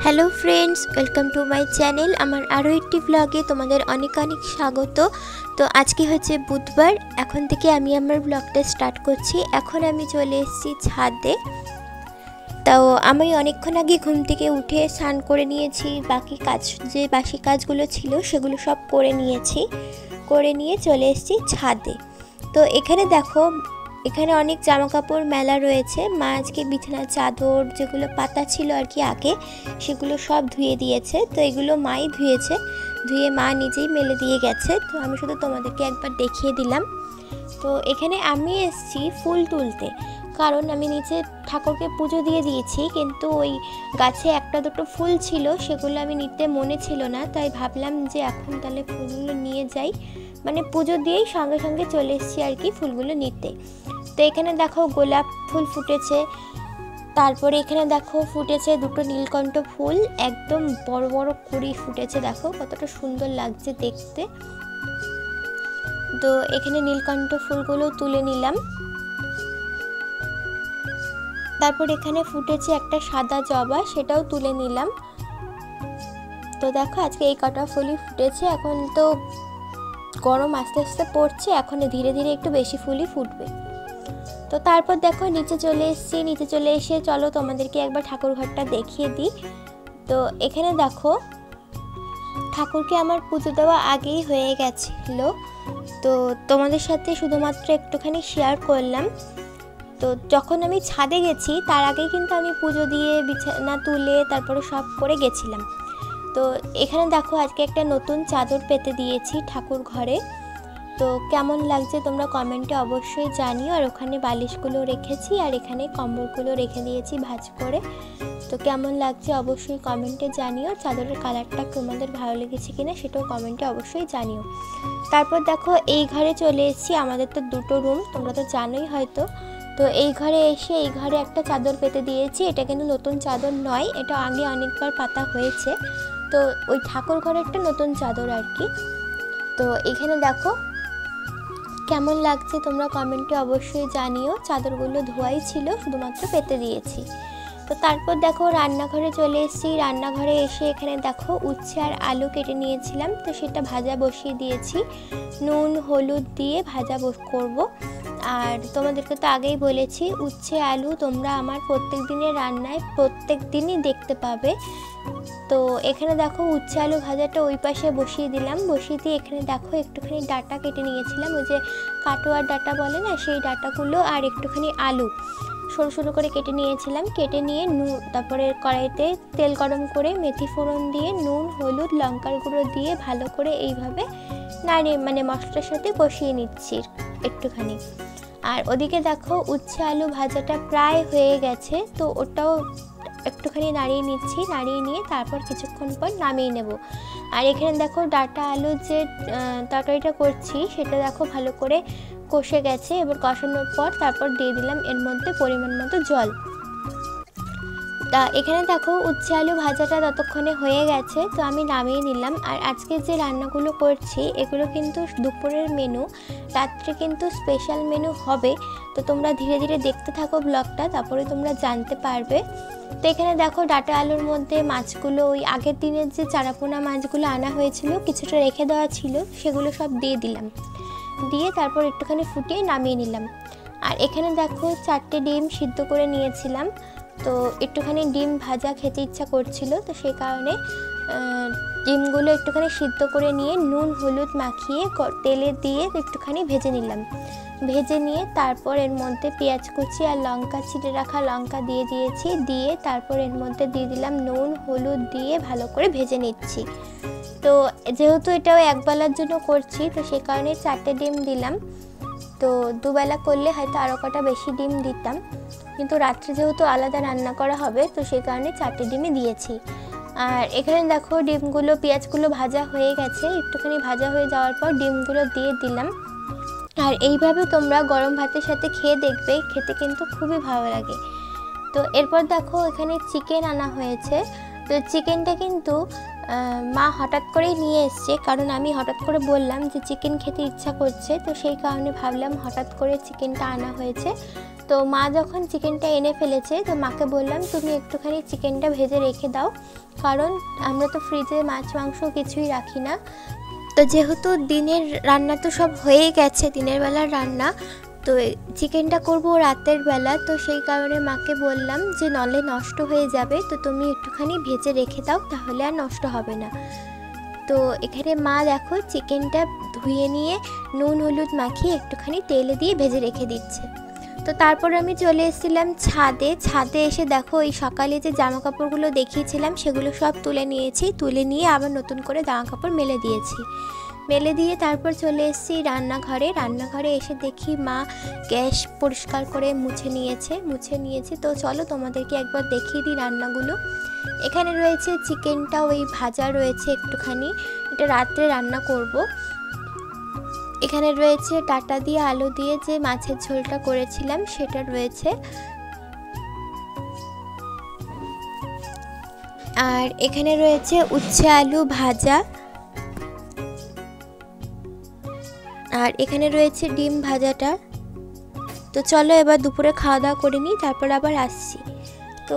Hello friends, welcome to my channel. আমার আরও একটি ব্লগে তোমাদের অনেক অনেক স্বাগত। তো আজকে হচ্ছে বুধবার, এখন থেকে আমি আমার ব্লগটা স্টার্ট করছি। এখন আমি চলে এসেছি ছাদে। তাও আমি অনেকক্ষণ আগে ঘুম থেকে উঠে স্নান করে নিয়েছি, বাকি কাজগুলো ছিল সেগুলো সব করে নিয়ে চলে এসেছি ছাদে। তো এখানে দেখো, এখানে অনেক জামা কাপড় মেলা রয়েছে। মা আজকে বিছানার চাদর যেগুলো পাতা ছিল আর কি আগে, সেগুলো সব ধুয়ে দিয়েছে। তো এগুলো মাই ধুয়ে মা নিজেই মেলে দিয়ে গেছে। তো আমি শুধু তোমাদেরকে একবার দেখিয়ে দিলাম। তো এখানে আমি এসেছি ফুল তুলতে, কারণ আমি নিচে ঠাকুরকে পুজো দিয়ে দিয়েছি, কিন্তু ওই গাছে একটা দুটো ফুল ছিল, সেগুলো আমি নিতে মনে ছিল না। তাই ভাবলাম যে এখন তাহলে ফুলগুলো নিয়ে যাই, মানে পুজো দিয়েই সঙ্গে সঙ্গে চলে এসেছি আর কি ফুলগুলো নিতে। তো এখানে দেখো গোলাপ ফুল ফুটেছে, তারপরে এখানে দেখো ফুটেছে দুটো নীলকণ্ঠ ফুল, একদম বড় বড় কুড়ি ফুটেছে, দেখো কতটা সুন্দর লাগছে দেখতে। তো এখানে নীলকণ্ঠ ফুলগুলো তুলে নিলাম। তারপর এখানে ফুটেছে একটা সাদা জবা, সেটাও তুলে নিলাম। তো দেখো আজকে এই কটা ফুলই ফুটেছে। এখন তো গরম আস্তে আস্তে পড়ছে, এখন ধীরে ধীরে একটু বেশি ফুলই ফুটবে। তো তারপর দেখো নিচে চলে এসেছি। নিচে চলে এসে চলো তোমাদেরকে একবার ঠাকুর ঘরটা দেখিয়ে দিই। তো এখানে দেখো ঠাকুরকে আমার পুজো দেওয়া আগেই হয়ে গেছিল, তো তোমাদের সাথে শুধুমাত্র একটুখানি শেয়ার করলাম। তো যখন আমি ছাদে গেছি তার আগেই কিন্তু আমি পুজো দিয়ে বিছানা তুলে তারপরে সব করে গেছিলাম। তো এখানে দেখো আজকে একটা নতুন চাদর পেতে দিয়েছি ঠাকুর ঘরে। তো কেমন লাগছে তোমরা কমেন্টে অবশ্যই জানিও। আর ওখানে বালিশগুলো রেখেছি আর এখানে কম্বলগুলো রেখে দিয়েছি ভাঁজ করে। তো কেমন লাগছে অবশ্যই কমেন্টে জানিও। চাদরের কালারটা তোমাদের ভালো লেগেছে কিনা সেটাও কমেন্টে অবশ্যই জানিও। তারপর দেখো এই ঘরে চলে এসেছি। আমাদের তো দুটো রুম, তোমরা তো জানোই হয়তো। তো এই ঘরে এসে এই ঘরে একটা চাদর পেতে দিয়েছি। এটা কিন্তু নতুন চাদর নয়, এটা আগে অনেকবার পাতা হয়েছে। তো ওই ঠাকুর ঘরে একটা নতুন চাদর আর কি। তো এখানে দেখো কেমন লাগছে তোমরা কমেন্টে অবশ্যই জানিও। চাদরগুলো ধোয়াই ছিল, শুধুমাত্র পেতে দিয়েছি। তো তারপর দেখো রান্নাঘরে চলে এসেছি। রান্নাঘরে এসে এখানে দেখো উচ্ছে আর আলু কেটে নিয়েছিলাম, তো সেটা ভাজা বসিয়ে দিয়েছি। নুন হলুদ দিয়ে ভাজা করব। আর তোমাদেরকে তো আগেই বলেছি, উচ্ছে আলু তোমরা আমার প্রত্যেক দিনের রান্নায় প্রত্যেক দিনই দেখতে পাবে। তো এখানে দেখো উচ্ছে আলু ভাজাটা ওই পাশে বসিয়ে দিলাম। বসিয়ে দিয়ে এখানে দেখো একটুখানি ডাঁটা কেটে নিয়েছিলাম, ওই যে কাটোয়ার ডাঁটা বলে না, সেই ডাঁটাগুলো আর একটুখানি আলু সরু সরু করে কেটে নিয়েছিলাম। কেটে নিয়ে তারপরে কড়াইতে তেল গরম করে মেথি ফোড়ন দিয়ে নুন হলুদ লঙ্কার গুঁড়ো দিয়ে ভালো করে এইভাবে মশলার সাথে কষিয়ে নিচ্ছি একটুখানি। আর ওদিকে দেখো উচ্ছে আলু ভাজাটা প্রায় হয়ে গেছে, তো ওটাও একটুখানি নাড়িয়ে নিচ্ছি। নাড়িয়ে নিয়ে তারপর কিছুক্ষণ পর নামিয়ে নেব। আর এখানে দেখো ডাঁটা আলু যে তরকারিটা করছি সেটা দেখো ভালো করে কষে গেছে। এবার কষানোর পর তারপর দিয়ে দিলাম এর মধ্যে পরিমাণ মতো জল। তা এখানে দেখো উচ্ছে আলু ভাজাটা ততক্ষণে হয়ে গেছে, তো আমি নামিয়ে নিলাম। আর আজকে যে রান্নাগুলো করছি এগুলো কিন্তু দুপুরের মেনু, রাত্রে কিন্তু স্পেশাল মেনু হবে। তো তোমরা ধীরে ধীরে দেখতে থাকো ব্লগটা, তারপরে তোমরা জানতে পারবে। তো এখানে দেখো ডাঁটা আলুর মধ্যে মাছগুলো, ওই আগের দিনের যে চারাপোনা মাছগুলো আনা হয়েছিল কিছুটা রেখে দেওয়া ছিল, সেগুলো সব দিয়ে দিলাম। দিয়ে তারপর একটুখানি ফুটিয়ে নামিয়ে নিলাম। আর এখানে দেখো 4টে ডিম সিদ্ধ করে নিয়েছিলাম। তো একটুখানি ডিম ভাজা খেতে ইচ্ছা করছিল, তো সেই কারণে ডিমগুলো একটুখানি সিদ্ধ করে নিয়ে নুন হলুদ মাখিয়ে তেলে দিয়ে একটুখানি ভেজে নিলাম। ভেজে নিয়ে তারপর এর মধ্যে পেঁয়াজ কুচি আর লঙ্কা ছিঁড়ে রাখা লঙ্কা দিয়ে দিয়েছি। দিয়ে তারপর এর মধ্যে দিয়ে দিলাম নুন হলুদ দিয়ে ভালো করে ভেজে নিচ্ছি। তো যেহেতু এটাও একবেলার জন্য করছি, তো সে কারণে 4টে ডিম দিলাম। তো দুবেলা করলে হয়তো আরও কটা বেশি ডিম দিতাম, কিন্তু রাত্রে যেহেতু আলাদা রান্না করা হবে, তো সেই কারণে 4টে ডিমই দিয়েছি। আর এখানে দেখো ডিমগুলো পেঁয়াজগুলো ভাজা হয়ে গেছে। একটুখানি ভাজা হয়ে যাওয়ার পর ডিমগুলো দিয়ে দিলাম। আর এইভাবে তোমরা গরম ভাতের সাথে খেয়ে দেখবে, খেতে কিন্তু খুবই ভালো লাগে। তো এরপর দেখো এখানে চিকেন আনা হয়েছে। তো চিকেনটা কিন্তু মা হঠাৎ করেই নিয়ে এসছে, কারণ আমি হঠাৎ করে বললাম যে চিকেন খেতে ইচ্ছা করছে, তো সেই কারণে ভাবলাম হঠাৎ করে চিকেনটা আনা হয়েছে। তো তো মা যখন চিকেনটা এনে ফেলেছে তো মাকে বললাম তুমি একটুখানি চিকেনটা ভেজে রেখে দাও, কারণ আমরা তো ফ্রিজে মাছ মাংস কিছুই রাখি না। তো যেহেতু দিনের রান্না তো সব হয়েই গেছে, দিনের বেলার রান্না, তো চিকেনটা করব রাতের বেলা, তো সেই কারণে মাকে বললাম যে নলে নষ্ট হয়ে যাবে, তো তুমি একটুখানি ভেজে রেখে দাও, তাহলে আর নষ্ট হবে না। তো এখানে মা দেখো চিকেনটা ধুয়ে নিয়ে নুন হলুদ মাখিয়ে একটুখানি তেলে দিয়ে ভেজে রেখে দিচ্ছে। তো তারপর আমি চলে এসেছিলাম ছাদে এসে দেখো এই সকালে যে জামা কাপড়গুলো দেখিয়েছিলাম সেগুলো সব তুলে নিয়েছি, তুলে নিয়ে আবার নতুন করে জামা কাপড় মেলে দিয়েছি। মেলে দিয়ে তারপর চলে এসেছি রান্নাঘরে এসে দেখি মা গ্যাস পরিষ্কার করে মুছে নিয়েছে। তো চলো তোমাদেরকে একবার দেখিয়ে দিই রান্নাগুলো। এখানে রয়েছে চিকেনটা ওই ভাজা রয়েছে একটুখানি, এটা রাত্রে রান্না করব। এখানে রয়েছে ডাঁটা দিয়ে আলু দিয়ে যে মাছের ঝোলটা করেছিলাম সেটা রয়েছে, আর এখানে রয়েছে উচ্ছে আলু ভাজা, আর এখানে রয়েছে ডিম ভাজাটা। তো চলো এবার দুপুরে খাওয়া দাওয়া করে নিই, তারপর আবার আসছি। তো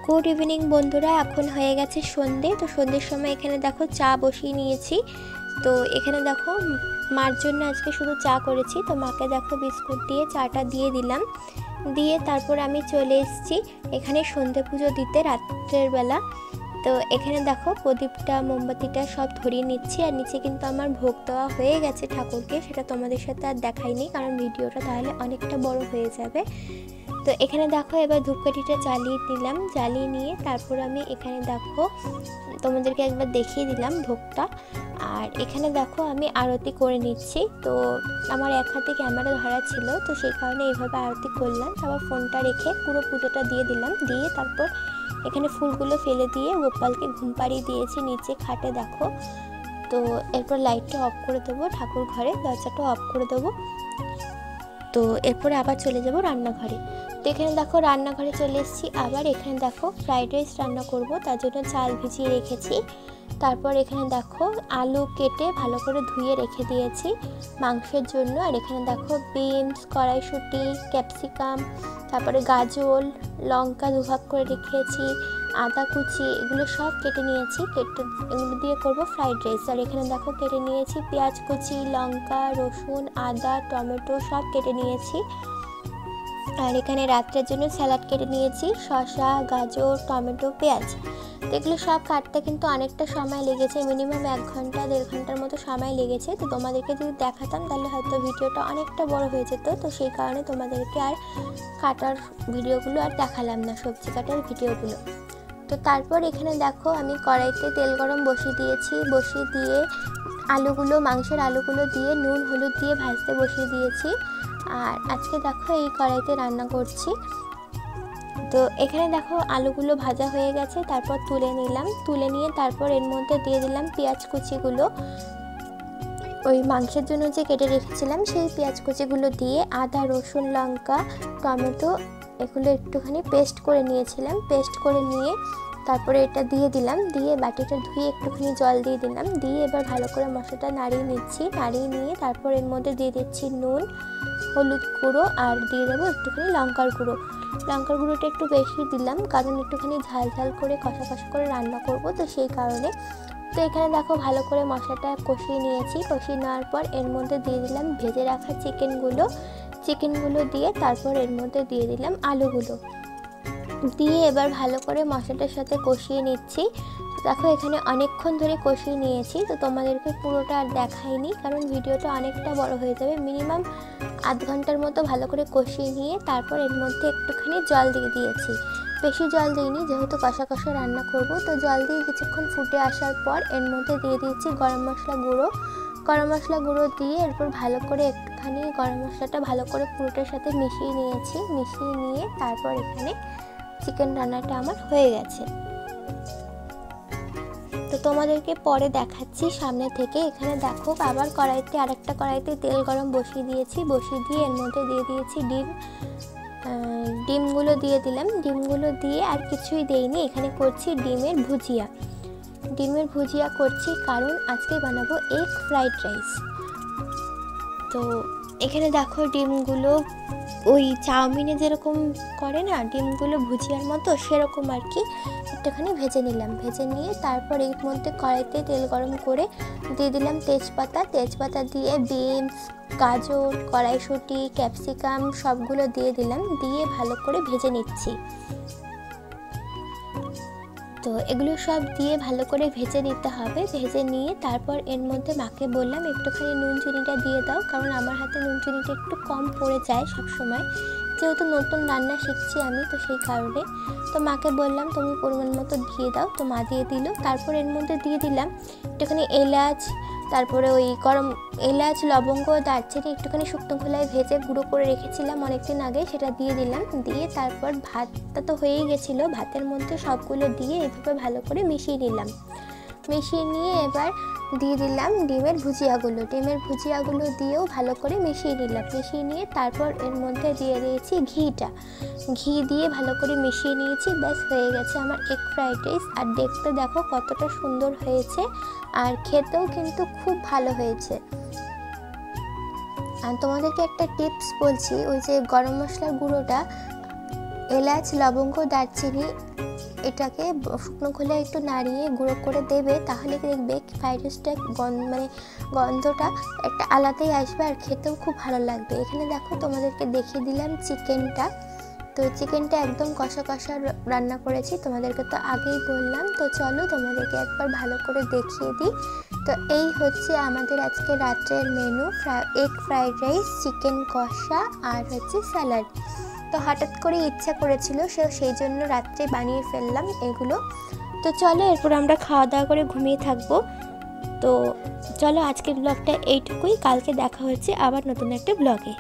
গুড ইভিনিং বন্ধুরা, এখন হয়ে গেছে সন্ধে। তো সন্ধ্যের সময় এখানে দেখো চা বসিয়ে নিয়েছি। তো এখানে দেখো মার জন্য আজকে শুধু চা করেছি, তো মাকে দেখো বিস্কুট দিয়ে চাটা দিয়ে দিলাম, দিয়ে তারপর আমি চলে এসেছি এখানে সন্ধে পুজো দিতে রাত্রের বেলা। তো এখানে দেখো প্রদীপটা মোমবাতিটা সব ধরিয়ে নিচ্ছি, আর নিচে কিন্তু আমার ভোগ দেওয়া হয়ে গেছে ঠাকুরকে, সেটা তোমাদের সাথে আর দেখাইনি কারণ ভিডিওটা তাহলে অনেকটা বড় হয়ে যাবে। তো এখানে দেখো এবার ধূপকাঠিটা জ্বালিয়ে দিলাম, জ্বালিয়ে নিয়ে তারপর আমি এখানে দেখো তোমাদেরকে একবার দেখিয়ে দিলাম ভোগটা। আর এখানে দেখো আমি আরতি করে নিচ্ছি। তো আমার এক হাতে ক্যামেরা ধরা ছিল, তো সেই কারণে এইভাবে আরতি করলাম। তারপর ফোনটা রেখে পুরো পুজোটা দিয়ে দিলাম, দিয়ে তারপর এখানে ফুলগুলো ফেলে দিয়ে গোপালকে ঘুম পাড়িয়ে দিয়েছি নিচে খাটে দেখো। তো এরপর লাইটটা অফ করে দেবো, ঠাকুর ঘরে দরজাটা অফ করে দেবো। তো এরপরে আবার চলে যাব রান্নাঘরে। তো এখানে দেখো রান্নাঘরে চলে এসেছি আবার। এখানে দেখো ফ্রাইড রাইস রান্না করব, তার জন্য চাল ভিজিয়ে রেখেছি। তারপর এখানে দেখো আলু কেটে ভালো করে ধুয়ে রেখে দিয়েছি মাংসের জন্য। আর এখানে দেখো বিনস, কড়াইশুঁটি, ক্যাপসিকাম, তারপরে গাজর, লঙ্কা দুভাগ করে রেখেছি, আদা কুচি, এগুলো সব কেটে নিয়েছি। এগুলো দিয়ে করব ফ্রাইড রাইস। আর এখানে দেখো কেটে নিয়েছি পেঁয়াজ কুচি, লঙ্কা, রসুন, আদা, টমেটো সব কেটে নিয়েছি। আর এখানে রাত্রের জন্য স্যালাড কেটে নিয়েছি, শসা, গাজর, টমেটো, পেঁয়াজ। তো এগুলো সব কাটতে কিন্তু অনেকটা সময় লেগেছে, মিনিমাম 1 ঘন্টা 1.5 ঘন্টার মতো সময় লেগেছে। তো তোমাদেরকে যদি দেখাতাম তাহলে হয়তো ভিডিওটা অনেকটা বড় হয়ে যেত, তো সেই কারণে তোমাদেরকে আর কাটার ভিডিওগুলো আর দেখালাম না, সবজি কাটার ভিডিওগুলো। তো তারপর এখানে দেখো আমি কড়াইতে তেল গরম বসিয়ে দিয়েছি, বসিয়ে দিয়ে মাংসের আলুগুলো দিয়ে নুন হলুদ দিয়ে ভাজতে বসিয়ে দিয়েছি। আর আজকে দেখো এই কড়াইতে রান্না করছি। তো এখানে দেখো আলুগুলো ভাজা হয়ে গেছে, তারপর তুলে নিলাম, তুলে নিয়ে তারপর এর মধ্যে দিয়ে দিলাম পেঁয়াজ কুচিগুলো, ওই মাংসের জন্য যে কেটে রেখেছিলাম সেই পেঁয়াজ কুচিগুলো দিয়ে আদা, রসুন, লঙ্কা, টমেটো এগুলো একটুখানি পেস্ট করে নিয়েছিলাম। পেস্ট করে নিয়ে তারপরে এটা দিয়ে দিলাম, দিয়ে বাটিটা ধুয়ে একটুখানি জল দিয়ে দিলাম, দিয়ে এবার ভালো করে মশলাটা নাড়িয়ে নিচ্ছি। নাড়িয়ে নিয়ে তারপর এর মধ্যে দিয়ে দিচ্ছি নুন, হলুদ গুঁড়ো, আর দিয়ে দেবো একটুখানি লঙ্কার গুঁড়ো। লঙ্কার গুঁড়োটা একটু বেশি দিলাম কারণ একটুখানি ঝাল ঝাল করে কষা কষা করে রান্না করব, তো সেই কারণে। তো এখানে দেখো ভালো করে মশলাটা কষিয়ে নিয়েছি। কষিয়ে নেওয়ার পর এর মধ্যে দিয়ে দিলাম ভেজে রাখা চিকেনগুলো দিয়ে তারপর এর মধ্যে দিয়ে দিলাম আলুগুলো দিয়ে এবার ভালো করে মশলাটার সাথে কষিয়ে নিচ্ছি। দেখো এখানে অনেকক্ষণ ধরে কষিয়ে নিয়েছি, তো তোমাদেরকে পুরোটা আর দেখাইনি কারণ ভিডিওটা অনেকটা বড় হয়ে যাবে। মিনিমাম আধ ঘন্টার মতো ভালো করে কষিয়ে নিয়ে তারপর এর মধ্যে একটুখানি জল দিয়ে দিয়েছি, বেশি জল দিইনি যেহেতু কষা কষা রান্না করব। তো জল দিয়ে কিছুক্ষণ ফুটে আসার পর এর মধ্যে দিয়ে দিয়েছি গরম মশলা গুঁড়ো দিয়ে এরপর ভালো করে একটুখানি গরম মশলাটা ভালো করে পুরোটার সাথে মিশিয়ে নিয়ে তারপর এখানে চিকেন রান্নাটা আমার হয়ে গেছে। তো তোমাদেরকে পরে দেখাচ্ছি সামনে থেকে। এখানে দেখো আবার আরেকটা কড়াইতে তেল গরম বসিয়ে দিয়ে এর মধ্যে দিয়ে দিয়েছি ডিমগুলো দিয়ে দিলাম। ডিমগুলো দিয়ে আর কিছুই দেইনি, এখানে করছি ডিমের ভুজিয়া করছি কারণ আজকে বানাবো এগ ফ্রাইড রাইস। তো এখানে দেখো ডিমগুলো ওই চাউমিনে যেরকম করে না ডিমগুলো ভুজিয়ার মতো, সেরকম আর কি একটুখানি ভেজে নিলাম। ভেজে নিয়ে তারপর এর মধ্যে কড়াইতে তেল গরম করে দিয়ে দিলাম তেজপাতা দিয়ে বিনস, গাজর, কড়াইশুঁটি, ক্যাপসিকাম সবগুলো দিয়ে দিলাম। দিয়ে ভালো করে ভেজে নিচ্ছি। তো এগুলো সব দিয়ে ভালো করে ভেজে নিতে হবে। ভেজে নিয়ে তারপর এর মধ্যে মাকে বললাম একটুখানি নুন চিনিটা দিয়ে দাও, কারণ আমার হাতে নুন চিনিটা একটু কম পড়ে যায় সবসময়, যেহেতু নতুন রান্না শিখছি আমি, তো সেই কারণে। তো মাকে বললাম তুমি পরিমাণ মতো দিয়ে দাও। তো মা দিয়ে দিল। তারপর এর মধ্যে দিয়ে দিলাম একটুখানি এলাচ, তারপরে ওই গরম এলাচ, লবঙ্গ, দারচিনি একটুখানি শুকনো খোলায় ভেজে গুঁড়ো করে রেখেছিলাম অনেকদিন আগে, সেটা দিয়ে দিলাম। দিয়ে তারপর ভাতটা তো হয়েই গেছিলো, ভাতের মধ্যে সবগুলো দিয়ে এভাবে ভালো করে মিশিয়ে নিলাম। মিশিয়ে নিয়ে এবার দিয়ে দিলাম ডিমের ভুজিয়াগুলো দিয়েও ভালো করে মিশিয়ে নিলাম। মিশিয়ে নিয়ে তারপর এর মধ্যে দিয়ে দিয়েছি ঘি দিয়ে ভালো করে মিশিয়ে নিয়েছি। ব্যাস হয়ে গেছে আমার এগ ফ্রাইড রাইস। আর দেখতে দেখো কতটা সুন্দর হয়েছে, আর খেতেও কিন্তু খুব ভালো হয়েছে। আর তোমাদেরকে একটা টিপস বলছি, ওই যে গরম মশলার গুঁড়োটা, এলাচ, লবঙ্গ, দারচিনি এটাকে শুকনো খোলে একটু নাড়িয়ে গুঁড়ো করে দেবে, তাহলে দেখবে ফ্রাইড রাইসটা গন্ধটা একটা আলাদাই আসবে, আর খেতেও খুব ভালো লাগবে। এখানে দেখো তোমাদেরকে দেখিয়ে দিলাম চিকেনটা। তো চিকেনটা একদম কষা কষা রান্না করেছি, তোমাদেরকে তো আগেই বললাম। তো চলো তোমাদেরকে একবার ভালো করে দেখিয়ে দিই। তো এই হচ্ছে আমাদের আজকে রাত্রের menu, egg fried rice, chicken কষা আর হচ্ছে স্যালাড। তো হঠাৎ করে ইচ্ছা করেছিল, সেই জন্য রাত্রে বানিয়ে ফেললাম এগুলো। তো চলো এরপর আমরা খাওয়া দাওয়া করে ঘুমিয়ে থাকবো। তো চলো আজকের ব্লগটা এইটুকুই, কালকে দেখা হচ্ছে আবার নতুন একটা ব্লগে।